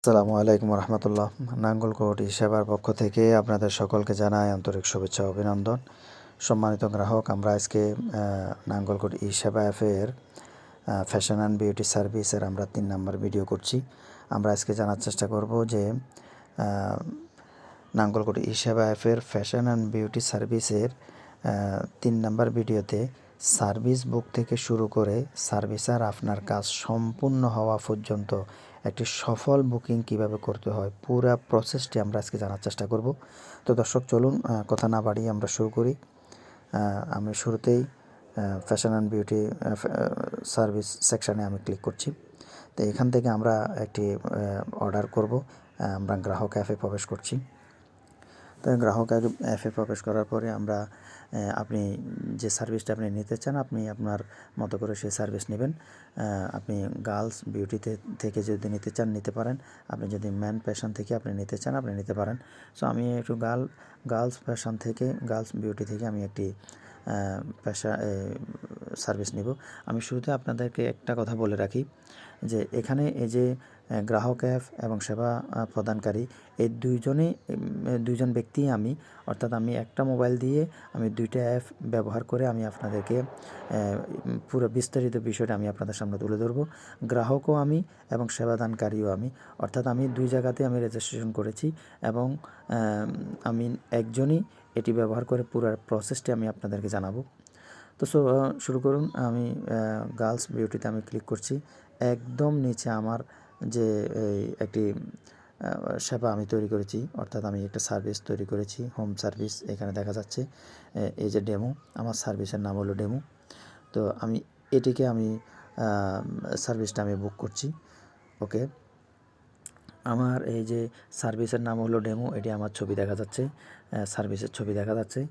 আসসালামু আলাইকুম রহমতুল্লাহ। নাঙ্গলকোট সেবার পক্ষ থেকে আপনাদের সকলকে জানাই আন্তরিক শুভেচ্ছা ও অভিনন্দন। সম্মানিত গ্রাহক, আমরা আজকে নাঙ্গলকোট সেবা অ্যাপের ফ্যাশন অ্যান্ড বিউটি সার্ভিসের আমরা 3 নম্বর ভিডিও করছি। আমরা আজকে জানার চেষ্টা করব যে নাঙ্গলকোট সেবা অ্যাপের ফ্যাশন অ্যান্ড বিউটি সার্ভিসের 3 নম্বর ভিডিওতে সার্ভিস বুক থেকে শুরু করে সার্ভিসার আপনার কাজ সম্পূর্ণ হওয়া পর্যন্ত একটি সফল বুকিং কিভাবে করতে হয় পুরা প্রসেসটি আমরা আজকে জানার চেষ্টা করব। তো দর্শক, চলুন কথা না বাড়িয়ে আমরা শুরু করি। আমি শুরুতেই ফ্যাশন অ্যান্ড বিউটি সার্ভিস সেকশানে আমি ক্লিক করছি। তো এখান থেকে আমরা একটি অর্ডার করব। আমরা গ্রাহক অ্যাপে প্রবেশ করছি। তো গ্রাহক অ্যাপে প্রবেশ করার পরে আমরা আপনি যে সার্ভিসটা আপনি নিতে চান আপনি আপনার মতো করে সেই সার্ভিস নেবেন। আপনি গার্লস বিউটিতে থেকে যদি নিতে চান নিতে পারেন। আপনি যদি ম্যান ফ্যাশন থেকে আপনি নিতে চান আপনি নিতে পারেন। সো আমি একটু গার্লস ফ্যাশন থেকে গার্লস বিউটি থেকে আমি একটি সার্ভিস নেব। আমি শুরুতে আপনাদেরকে একটা কথা বলে রাখি যে এখানে এই যে গ্রাহক অ্যাপ এবং সেবা প্রদানকারী এই দুইজন ব্যক্তিই আমি, অর্থাৎ আমি একটা মোবাইল দিয়ে আমি দুইটা অ্যাপ ব্যবহার করে আমি আপনাদেরকে পুরো বিস্তারিত বিষয়টা আমি আপনাদের সামনে তুলে ধরব। গ্রাহকও আমি এবং সেবাদানকারীও আমি, অর্থাৎ আমি দুই জায়গাতে আমি রেজিস্ট্রেশন করেছি এবং আমি একজনই এটি ব্যবহার করে পুরো প্রসেসটি আমি আপনাদেরকে জানাবো। তো শুরু করুন। আমি গার্লস বিউটিতে আমি ক্লিক করছি। একদম নিচে আমার যে একটি সেবা আমি তৈরি করেছি, অর্থাৎ আমি একটা সার্ভিস তৈরি করেছি, হোম সার্ভিস। এখানে দেখা যাচ্ছে এই যে ডেমো, আমার সার্ভিসের নাম হলো ডেমো। তো আমি এটিকে আমি সার্ভিসটা আমি বুক করছি। ওকে, আমার এই যে সার্ভিসের নাম হলো ডেমো, এটি আমার ছবি দেখা যাচ্ছে, সার্ভিসের ছবি দেখা যাচ্ছে।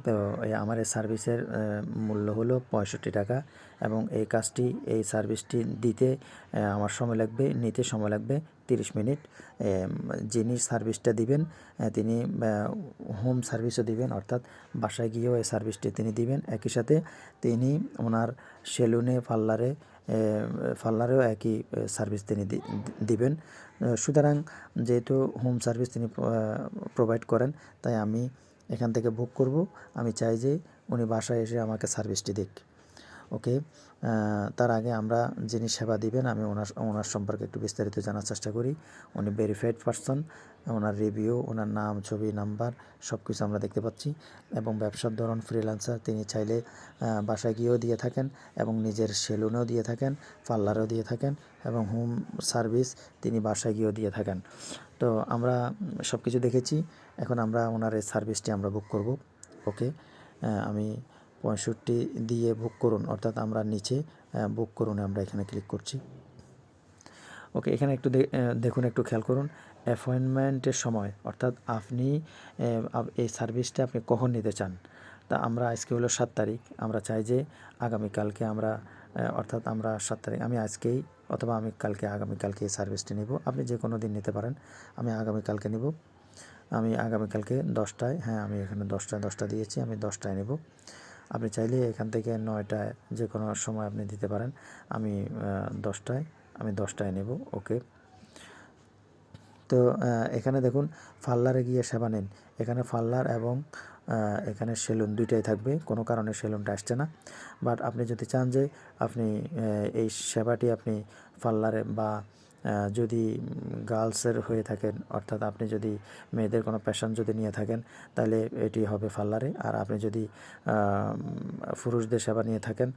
তো আমার এই সার্ভিসের মূল্য হলো 65 টাকা এবং এই সার্ভিসটি দিতে আমার সময় লাগবে, নিতে সময় লাগবে 30 মিনিট। যিনি সার্ভিসটা দিবেন তিনি হোম সার্ভিসও দিবেন, অর্থাৎ বাসায় গিয়েও এই সার্ভিসটি তিনি দিবেন। একই সাথে তিনি ওনার সেলুনে পার্লারেও একই সার্ভিস তিনি দিবেন। সুতরাং যেহেতু হোম সার্ভিস তিনি প্রোভাইড করেন, তাই আমি এখান থেকে বুক করব। আমি চাই যে উনি বাসায় এসে আমাকে সার্ভিসটি দিক। ওকে, তার আগে আমরা যিনি সেবা দিবেন আমি ওনার সম্পর্কে একটু বিস্তারিত জানার চেষ্টা করি। উনি ভেরিফাইড পারসন, ওনার রিভিউ, ওনার নাম, ছবি, নাম্বার সব কিছু আমরা দেখতে পাচ্ছি। এবং ব্যবসার ধরন ফ্রিল্যান্সার, তিনি চাইলে বাসায় গিয়েও দিয়ে থাকেন এবং নিজের সেলুনেও দিয়ে থাকেন, পার্লারেও দিয়ে থাকেন এবং হোম সার্ভিস তিনি বাসায় গিয়েও দিয়ে থাকেন। তো আমরা সব কিছু দেখেছি। এখন আমরা ওনার এই সার্ভিসটি আমরা বুক করব। ওকে, আমি 65 দিয়ে বুক করুন, অর্থাৎ আমরা নিচে বুক করুন আমরা এখানে ক্লিক করছি। ওকে, এখানে একটু দেখুন, একটু খেয়াল করুন অ্যাপয়েন্টমেন্টের সময়, অর্থাৎ আপনি এই সার্ভিসটা আপনি কখন নিতে চান। তা আমরা আজকে হলো 7 তারিখ, আমরা চাই যে আগামীকালকে আমরা অর্থাৎ আমরা 7 তারিখ, আমি আজকেই অথবা আমি আগামীকালকে এই সার্ভিসটি নেব। আপনি যে কোনো দিন নিতে পারেন, আমি আগামীকালকে নেব। আমি আগামীকালকে 10টায়, হ্যাঁ আমি এখানে 10টা দিয়েছি, আমি 10টায় নেব। আপনি চাইলে এখান থেকে 9টায় যে কোনো সময় আপনি দিতে পারেন। আমি 10টায় নেব। ওকে, তো এখানে দেখুন পার্লারে গিয়ে সেবা নিন। এখানে পার্লার এবং এখানে সেলুন দুইটাই থাকবে, কোনো কারণে সেলুনটা আসছে না। বাট আপনি যদি চান যে আপনি এই সেবাটি আপনি পার্লারে বা যদি গার্লসের হয়ে থাকেন, অর্থাৎ আপনি যদি মেয়েদের কোনো প্যাশন যদি নিয়ে থাকেন তাহলে এটি হবে পার্লারে। আর আপনি যদি পুরুষদের সেবা নিয়ে থাকেন,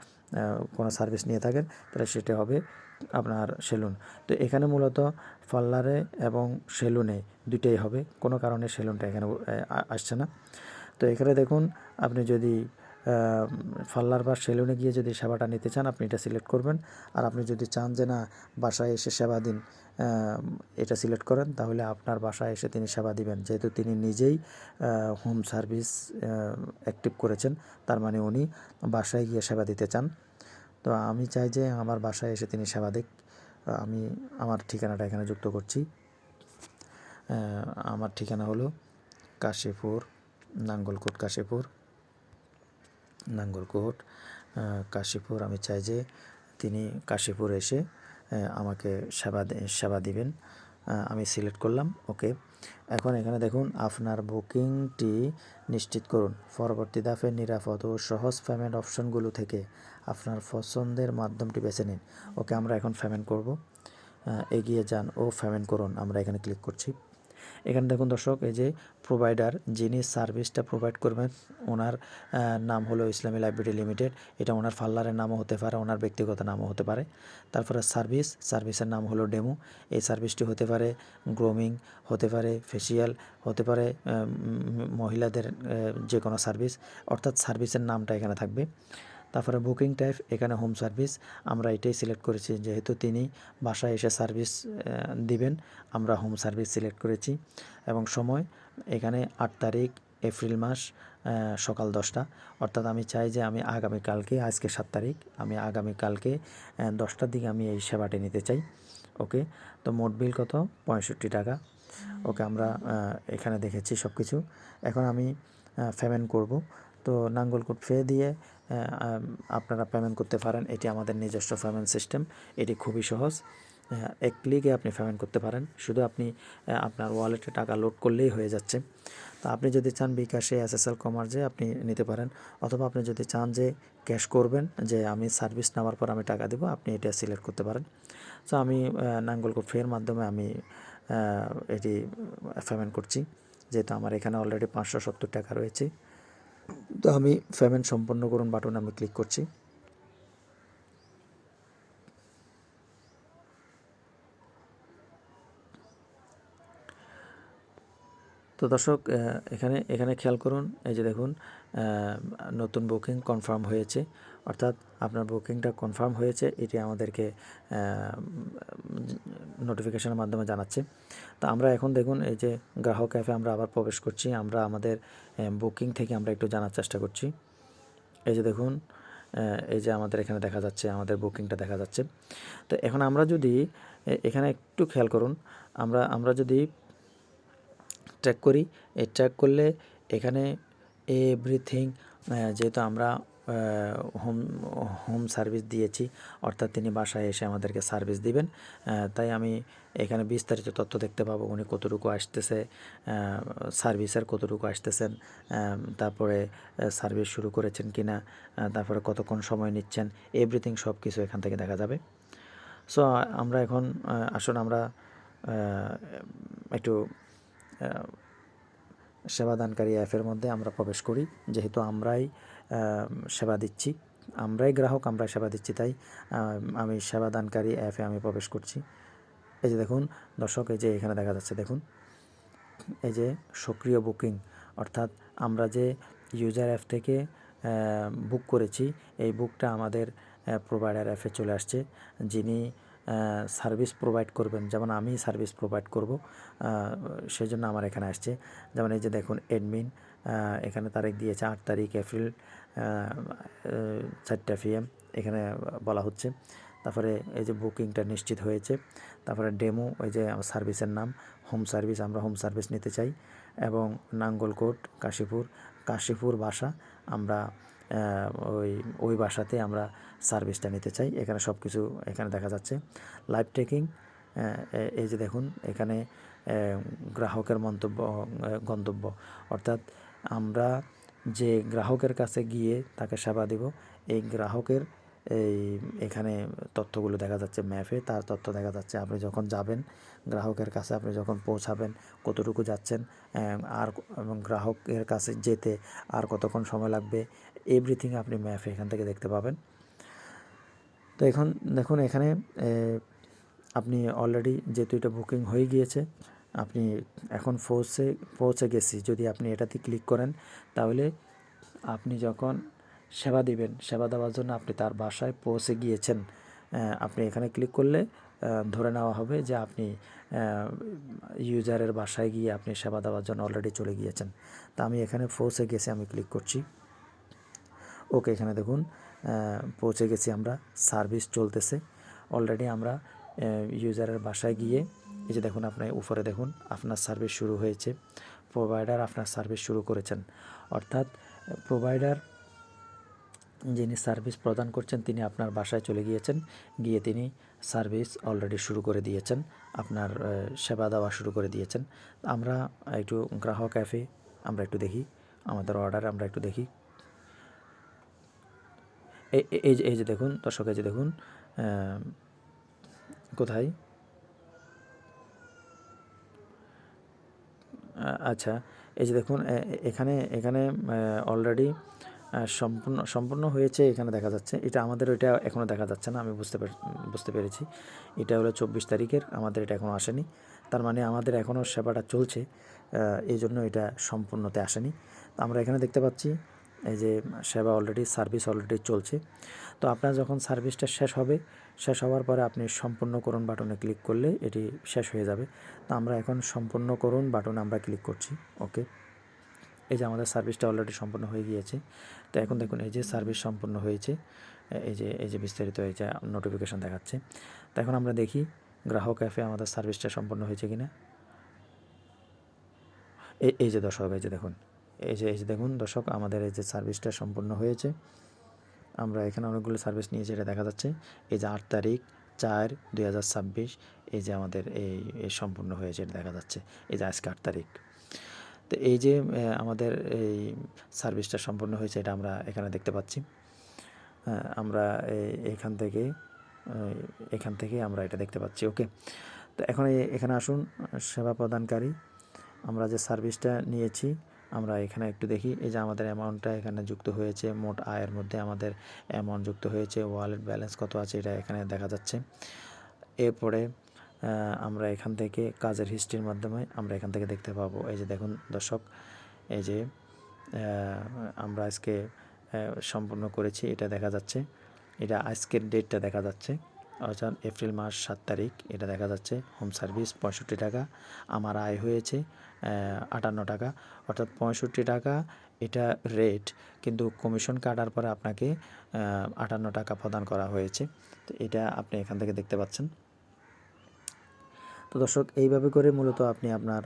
কোনো সার্ভিস নিয়ে থাকেন, তাহলে সেটা হবে আপনার সেলুন। তো এখানে মূলত পার্লারে এবং সেলুনে দুইটাই হবে, কোনো কারণে সেলুনটা এখানে আসছে না। তো এখানে দেখুন, আপনি যদি পার্লার বা সেলুনে গিয়ে যদি সেবাটা নিতে চান আপনি এটা সিলেক্ট করবেন। আর আপনি যদি চান যে না বাসায় এসে সেবা দিন, এটা সিলেক্ট করেন, তাহলে আপনার বাসায় এসে তিনি সেবা দিবেন। যেহেতু তিনি নিজেই হোম সার্ভিস অ্যাক্টিভ করেছেন, তার মানে উনি বাসায় গিয়ে সেবা দিতে চান। তো আমি চাই যে আমার বাসায় এসে তিনি সেবা দিক। আমি আমার ঠিকানাটা এখানে যুক্ত করছি। আমার ঠিকানা হলো কাশীপুর, নাঙ্গলকোট কাশীপুর। আমি চাই যে তিনি কাশীপুর এসে আমাকে সেবা দিবেন। আমি সিলেক্ট করলাম, ওকে। এখন এখানে দেখুন আপনার বুকিংটি নিশ্চিত করুন। পরবর্তী ধাপে নিরাপদ ও সহজ পেমেন্ট অপশনগুলো থেকে আপনার পছন্দের মাধ্যমটি বেছে নিন। ওকে, আমরা এখন পেমেন্ট করব। এগিয়ে যান ও পেমেন্ট করুন, আমরা এখানে ক্লিক করছি। এখানে দেখুন দর্শক, এই যে প্রোভাইডার যিনি সার্ভিসটা প্রোভাইড করবেন ওনার নাম হলো ইসলামী লাইব্রেরি লিমিটেড। এটা ওনার পার্লারের নামও হতে পারে, ওনার ব্যক্তিগত নামও হতে পারে। তারপরে সার্ভিসের নাম হলো ডেমো। এই সার্ভিসটি হতে পারে গ্রোমিং, হতে পারে ফেসিয়াল, হতে পারে মহিলাদের যে কোনো সার্ভিস, অর্থাৎ সার্ভিসের নামটা এখানে থাকবে। তারপরে বুকিং টাইপ, এখানে হোম সার্ভিস, আমরা এটাই সিলেক্ট করেছি, যেহেতু তিনি বাসায় এসে সার্ভিস দিবেন, আমরা হোম সার্ভিস সিলেক্ট করেছি। এবং সময় এখানে 8 তারিখ এপ্রিল মাস, সকাল 10টা, অর্থাৎ আমি চাই যে আমি আগামীকালকে, আজকে 7 তারিখ, আমি আগামীকালকে 10টার দিকে আমি এই সেবাটি নিতে চাই। ওকে, তো মোট বিল কত? 65 টাকা। ওকে, আমরা এখানে দেখেছি সব কিছু। এখন আমি পেমেন্ট করব। তো নাঙ্গল কোড পে দিয়ে আপনারা পেমেন্ট করতে পারেন। এটি আমাদের নিজস্ব পেমেন্ট সিস্টেম, এটি খুবই সহজ। এক ক্লিকে আপনি পেমেন্ট করতে পারেন, শুধু আপনি আপনার ওয়ালেটে টাকা লোড করলেই হয়ে যাচ্ছে। তো আপনি যদি চান বিকাশে, এসএসএল কমার্সে আপনি নিতে পারেন, অথবা আপনি যদি চান যে ক্যাশ করবেন, যে আমি সার্ভিস নেওয়ার পর আমি টাকা দেবো, আপনি এটা সিলেক্ট করতে পারেন। সো আমি নাঙ্গল কোড পের মাধ্যমে আমি এটি পেমেন্ট করছি, যেহেতু আমার এখানে অলরেডি 570 টাকা রয়েছে। তো আমি পেমেন্ট সম্পন্ন করুন বাটন আমি ক্লিক করছি। তো দর্শক, এখানে খেয়াল করুন, এই যে দেখুন নতুন বুকিং কনফার্ম হয়েছে, অর্থাৎ আপনার বুকিংটা কনফার্ম হয়েছে, এটি আমাদেরকে নোটিফিকেশনের মাধ্যমে জানাচ্ছে। তো আমরা এখন দেখুন, এই যে গ্রাহক অ্যাপে আমরা আবার প্রবেশ করছি, আমরা আমাদের বুকিং থেকে আমরা একটু জানার চেষ্টা করছি। এই যে দেখুন, এই যে আমাদের এখানে দেখা যাচ্ছে, আমাদের বুকিংটা দেখা যাচ্ছে। তো এখন আমরা যদি এখানে একটু খেয়াল করুন, আমরা যদি ট্র্যাক করি, এই ট্র্যাক করলে এখানে এভরিথিং, যেহেতু আমরা হোম হোম সার্ভিস দিয়েছি, অর্থাৎ তিনি বাসায় এসে আমাদেরকে সার্ভিস দিবেন, তাই আমি এখানে বিস্তারিত তথ্য দেখতে পাবো, উনি কতটুকু আসতেছে, সার্ভিসের কতটুকু আসতেছেন, তারপরে সার্ভিস শুরু করেছেন কি না, তারপরে কতক্ষণ সময় নিচ্ছেন, এভরিথিং সব কিছু এখান থেকে দেখা যাবে। সো আমরা এখন আসুন আমরা একটু সেবাদানকারী অ্যাপের মধ্যে আমরা প্রবেশ করি, যেহেতু আমরাই সেবা দিচ্ছি, আমরাই গ্রাহক, আমরাই সেবা দিচ্ছি, তাই আমি সেবাদানকারী অ্যাপে আমি প্রবেশ করছি। এই যে দেখুন দর্শক, এই যে এখানে দেখা যাচ্ছে, দেখুন এই যে সক্রিয় বুকিং, অর্থাৎ আমরা যে ইউজার অ্যাপ থেকে বুক করেছি, এই বুকটা আমাদের প্রোভাইডার অ্যাপে চলে আসছে। যিনি সার্ভিস প্রোভাইড করবেন, যেমন আমি সার্ভিস প্রোভাইড করব, সেই জন্য আমার এখানে আসছে। যেমন এই যে দেখুন অ্যাডমিন, এখানে তারিখ দিয়েছে 8 তারিখ এপ্রিল 4টা PM, এখানে বলা হচ্ছে। তারপরে এই যে বুকিংটা নিশ্চিত হয়েছে। তারপরে ডেমো, ওই যে সার্ভিসের নাম হোম সার্ভিস, আমরা হোম সার্ভিস নিতে চাই। এবং নাঙ্গলকোট কাশীপুর বাসা, আমরা ওই বাসাতে আমরা সার্ভিসটা নিতে চাই। এখানে সব কিছু এখানে দেখা যাচ্ছে। লাইভ ট্র্যাকিং, এই যে দেখুন এখানে গ্রাহকের গন্তব্য, অর্থাৎ আমরা যে গ্রাহকের কাছে গিয়ে তাকে সেবা দেব, এই গ্রাহকের এখানে তথ্যগুলো দেখা যাচ্ছে, ম্যাপে তার তথ্য দেখা যাচ্ছে। আপনি যখন যাবেন গ্রাহকের কাছে, আপনি যখন পৌঁছাবেন, কতটুকু যাচ্ছেন, আর এবং গ্রাহকের কাছে যেতে আর কতক্ষণ সময় লাগবে, এভরিথিং আপনি ম্যাপে এখান থেকে দেখতে পাবেন। তো এখন দেখুন এখানে আপনি অলরেডি যেহেতু এটা বুকিং হয়ে গিয়েছে, আপনি এখন পৌঁছে গেছি, যদি আপনি এটাতে ক্লিক করেন, তাহলে আপনি যখন সেবা দিবেন, সেবা দেওয়ার জন্য আপনি তার বাসায় পৌঁছে গিয়েছেন, আপনি এখানে ক্লিক করলে ধরে নেওয়া হবে যে আপনি ইউজারের বাসায় গিয়ে আপনি সেবা দেওয়ার জন্য অলরেডি চলে গিয়েছেন। তা আমি এখানে পৌঁছে গেছি, আমি ক্লিক করছি। ওকে, এখানে দেখুন পৌঁছে গেছি আমরা, সার্ভিস চলতেছে অলরেডি। আমরা ইউজারের বাসায় গিয়ে, এই যে দেখুন আপনার উপরে দেখুন আপনার সার্ভিস শুরু হয়েছে, প্রোভাইডার আপনার সার্ভিস শুরু করেছেন, অর্থাৎ প্রোভাইডার যিনি সার্ভিস প্রদান করছেন তিনি আপনার বাসায় চলে গিয়েছেন, গিয়ে তিনি সার্ভিস অলরেডি শুরু করে দিয়েছেন, আপনার সেবা দেওয়া শুরু করে দিয়েছেন। আমরা একটু গ্রাহক অ্যাপে আমরা একটু দেখি, আমাদের অর্ডার আমরা একটু দেখি। এই যে দেখুন দর্শক, এই যে দেখুন কোথায়, আচ্ছা এই যে দেখুন এখানে এখানে অলরেডি সম্পূর্ণ হয়েছে এখানে দেখা যাচ্ছে। এটা আমাদের ওইটা এখনও দেখা যাচ্ছে না, আমি বুঝতে পেরেছি। এটা হলো 24 তারিখের, আমাদের এটা এখনও আসেনি। তার মানে আমাদের এখনও সেবাটা চলছে, এই জন্য এটা সম্পূর্ণতে আসেনি। তো আমরা এখানে দেখতে পাচ্ছি এই যে সেবা অলরেডি, সার্ভিস অলরেডি চলছে। তো আপনার যখন সার্ভিসটা শেষ হবে, শেষ হওয়ার পরে আপনি সম্পূর্ণ করুন বাটনে ক্লিক করলে এটি শেষ হয়ে যাবে। তো আমরা এখন সম্পূর্ণ করুন বাটনে আমরা ক্লিক করছি। ওকে, এই যে আমাদের সার্ভিসটা অলরেডি সম্পূর্ণ হয়ে গিয়েছে। তো এখন দেখুন এই যে সার্ভিস সম্পূর্ণ হয়েছে, এই যে বিস্তারিত এই যে নোটিফিকেশান দেখাচ্ছে। তো এখন আমরা দেখি গ্রাহক অ্যাপে আমাদের সার্ভিসটা সম্পূর্ণ হয়েছে কি না। এই যে দর্শক, এই যে দেখুন, এই যে দেখুন দর্শক, আমাদের এই যে সার্ভিসটা সম্পূর্ণ হয়েছে। আমরা এখানে অনেকগুলো সার্ভিস নিয়েছি, এটা দেখা যাচ্ছে। এই যে 8 তারিখ 4/2026 এই যে আমাদের এই সম্পূর্ণ হয়েছে, এটা দেখা যাচ্ছে। এই যে আজকে 8 তারিখ। তো এই যে আমাদের এই সার্ভিসটা সম্পূর্ণ হয়েছে, এটা আমরা এখানে দেখতে পাচ্ছি। আমরা এখান থেকে আমরা এটা দেখতে পাচ্ছি। ওকে, তো এখন এখানে আসুন সেবা প্রদানকারী, আমরা যে সার্ভিসটা নিয়েছি আমরা এখানে একটু দেখি। এই যে আমাদের অ্যামাউন্টটা এখানে যুক্ত হয়েছে, মোট আয়ের মধ্যে আমাদের অ্যামাউন্ট যুক্ত হয়েছে, ওয়ালেট ব্যালেন্স কত আছে এটা এখানে দেখা যাচ্ছে। এরপরে আমরা এখান থেকে কাজের হিস্ট্রির মাধ্যমে আমরা এখান থেকে দেখতে পাবো। এই যে দেখুন দর্শক, এই যে আমরা আজকে সম্পূর্ণ করেছি, এটা দেখা যাচ্ছে। এটা আজকের ডেটটা দেখা যাচ্ছে, অর্থাৎ এপ্রিল মাস 7 তারিখ, এটা দেখা যাচ্ছে। হোম সার্ভিস 65 টাকা, আমার আয় হয়েছে 58 টাকা, অর্থাৎ 65 টাকা এটা রেট, কিন্তু কমিশন কাটার পরে আপনাকে 58 টাকা প্রদান করা হয়েছে। তো এটা আপনি এখান থেকে দেখতে পাচ্ছেন। তো দর্শক, এইভাবে করে মূলত আপনি আপনার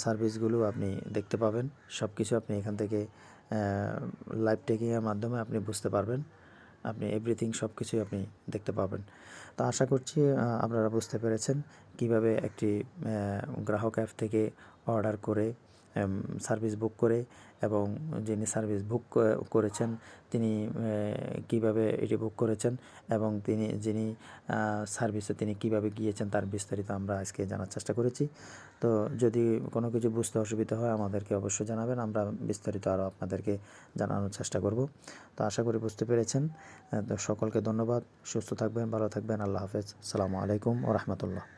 সার্ভিসগুলো আপনি দেখতে পাবেন। সব কিছু আপনি এখান থেকে লাইভ টেকিংয়ের মাধ্যমে আপনি বুঝতে পারবেন, আপনি এভরিথিং সব কিছুই আপনি দেখতে পাবেন। তো আশা করছি আপনারা বুঝতে পেরেছেন কিভাবে একটি গ্রাহক অ্যাপ থেকে অর্ডার করে সার্ভিস বুক করে, এবং যিনি সার্ভিস বুক করেছেন তিনি কিভাবে এটি বুক করেছেন, এবং যিনি সার্ভিসে তিনি কিভাবে গিয়েছেন তার বিস্তারিত আমরা আজকে জানার চেষ্টা করেছি। তো যদি কোনো কিছু বুঝতে অসুবিধা হয় আমাদেরকে অবশ্যই জানাবেন, আমরা বিস্তারিত আরও আপনাদেরকে জানানোর চেষ্টা করব। তো আশা করি বুঝতে পেরেছেন। তো সকলকে ধন্যবাদ, সুস্থ থাকবেন, ভালো থাকবেন, আল্লাহ হাফেজ, আসসালামু আলাইকুম ওয়া রাহমাতুল্লাহ।